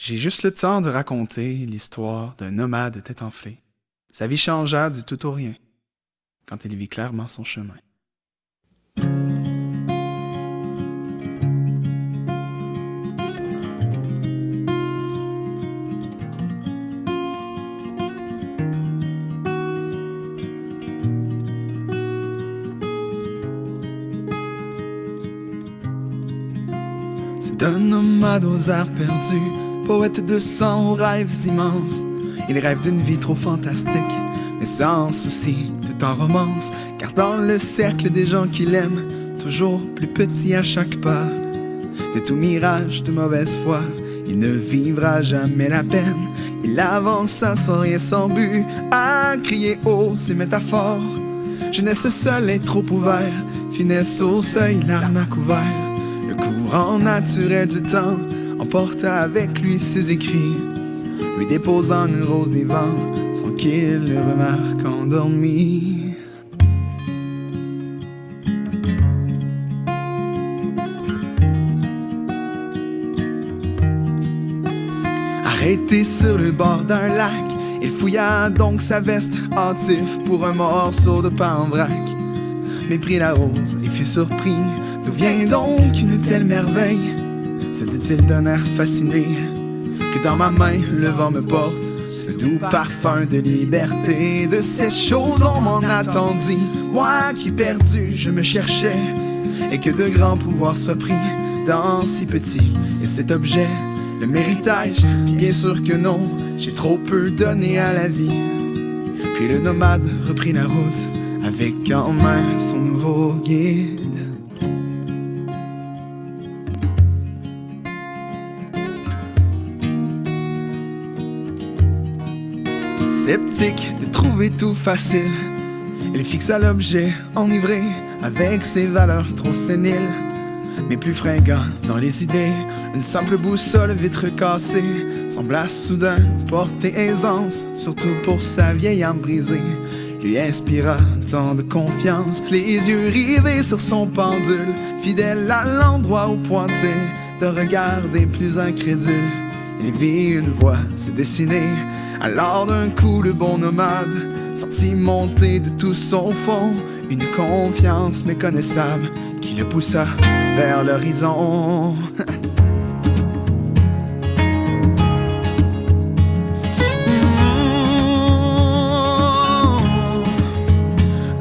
J'ai juste le temps de raconter l'histoire d'un nomade tête enflée. Sa vie changea du tout au rien quand il vit clairement son chemin. C'est un nomade aux airs perdus, poète de sang aux rêves immenses. Il rêve d'une vie trop fantastique, mais sans souci, tout en romance. Car dans le cercle des gens qu'il aime, toujours plus petit à chaque pas, de tout mirage de mauvaise foi, il ne vivra jamais la peine. Il avança sans rien, sans but, à crier haut ses métaphores. Jeunesse seule et trop ouvert, finesse au seuil, larmes à couvert. Le courant naturel du temps emporta avec lui ses écrits, lui déposant une rose des vents sans qu'il le remarque endormi. Arrêté sur le bord d'un lac, il fouilla donc sa veste hâtif pour un morceau de pain en vrac. Mais prit la rose et fut surpris. D'où vient donc une telle merveille? Se dit-il d'un air fasciné, que dans ma main le vent me porte ce doux parfum de liberté. De cette chose on m'en attendit, moi qui perdu je me cherchais, et que de grands pouvoirs soient pris dans si petit. Et cet objet, le méritage, bien sûr que non, j'ai trop peu donné à la vie. Puis le nomade reprit la route, avec en main son nouveau guide. Sceptique de trouver tout facile, il fixa l'objet enivré avec ses valeurs trop séniles. Mais plus fringant dans les idées, une simple boussole vitre cassée sembla soudain porter aisance, surtout pour sa vieille âme brisée. Lui inspira tant de confiance, les yeux rivés sur son pendule, fidèle à l'endroit où pointait de regard des plus incrédules. Il vit une voix se dessiner, alors d'un coup le bon nomade sentit monter de tout son fond une confiance méconnaissable qui le poussa vers l'horizon.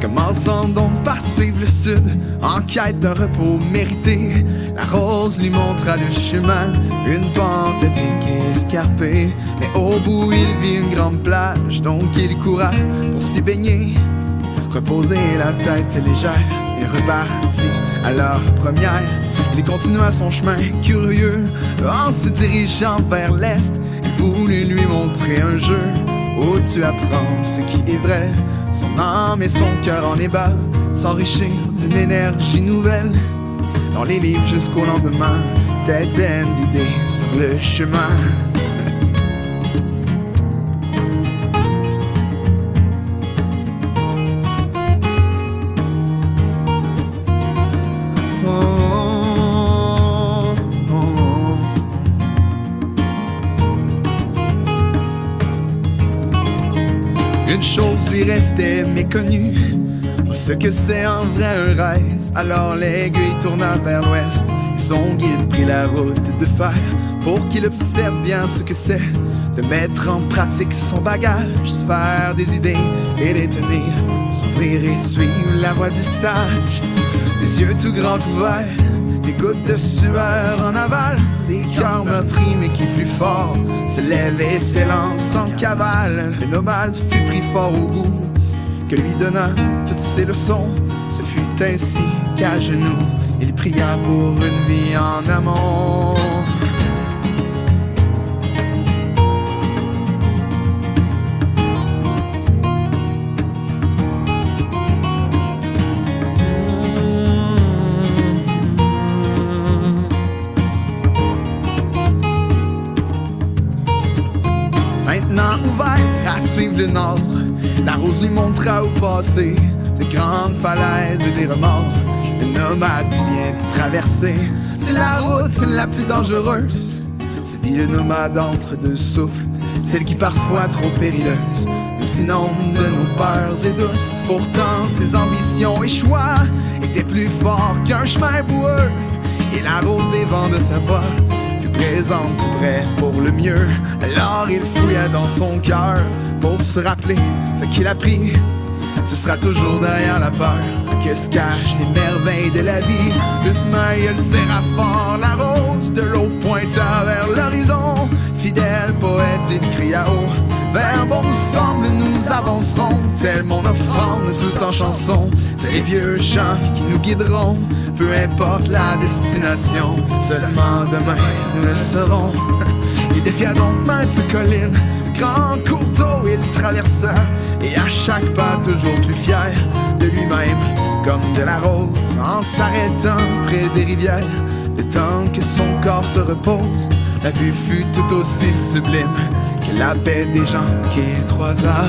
Commençant donc par suivre le sud, en quête d'un repos mérité, la rose lui montra le chemin, une pente épique et escarpée. Mais au bout il vit une grande plage, donc il coura pour s'y baigner, reposer la tête légère et repartit à l'heure première. Il continua son chemin curieux, en se dirigeant vers l'est. Il voulut lui montrer un jeu où tu apprends ce qui est vrai. Son âme et son cœur en ébat, s'enrichir d'une énergie nouvelle. Dans les livres jusqu'au lendemain, tête pleine d'idées sur le chemin. Une chose lui restait méconnue, ce que c'est en vrai un rêve. Alors l'aiguille tourna vers l'ouest, et son guide prit la route de fer, pour qu'il observe bien ce que c'est de mettre en pratique son bagage, se faire des idées et les tenir, s'ouvrir et suivre la voie du sage. Des yeux tout grands ouverts, des gouttes de sueur en aval, des cœurs meurtris mais qui plus fort se lèvent et s'élancent en cavale. Le nomade fut pris fort au goût que lui donna toutes ses leçons. Ce fut ainsi qu'à genoux il pria pour une vie en amont. Maintenant ouvert à suivre le nord, la rose lui montra où passer de grandes falaises et des remords. Le nomade vient de traverser, c'est la route la plus dangereuse, se dit le nomade entre deux souffles, celle qui parfois trop périleuse nous inonde de nos peurs et doutes. Pourtant ses ambitions et choix étaient plus forts qu'un chemin boueux, et la rose des vents de sa voix fut présente tout près pour le mieux. Alors il fouilla dans son cœur pour se rappeler ce qu'il a pris. Ce sera toujours derrière la peur que se cachent les merveilles de la vie. D'une main elle serra fort la rose, de l'autre pointa vers l'horizon. Fidèle poète il cria haut, vers ensemble nous avancerons, tel mon offrande tout en chanson. C'est les vieux chants qui nous guideront, peu importe la destination. Seulement demain nous le serons. Il défia donc maintes collines, de grands cours d'eau il traversa, et à chaque pas toujours plus fier de lui-même, comme de la rose, en s'arrêtant près des rivières. Le temps que son corps se repose, la vue fut tout aussi sublime que la paix des gens qu'il croisa.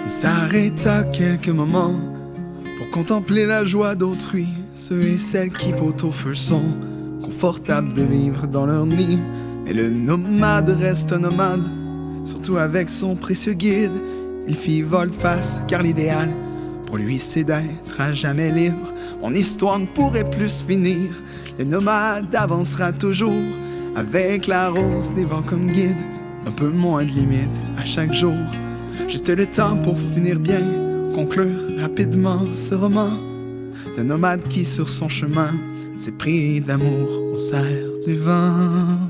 Il s'arrêta quelques moments pour contempler la joie d'autrui, ceux et celles qui pot au feu sont confortables de vivre dans leur nid. Mais le nomade reste un nomade, surtout avec son précieux guide. Il fit volte-face car l'idéal pour lui c'est d'être à jamais libre. Mon histoire ne pourrait plus finir, le nomade avancera toujours avec la rose des vents comme guide. Un peu moins de limites à chaque jour, juste le temps pour finir bien, conclure rapidement ce roman d'un nomade qui sur son chemin s'est pris d'amour au cerf du vent.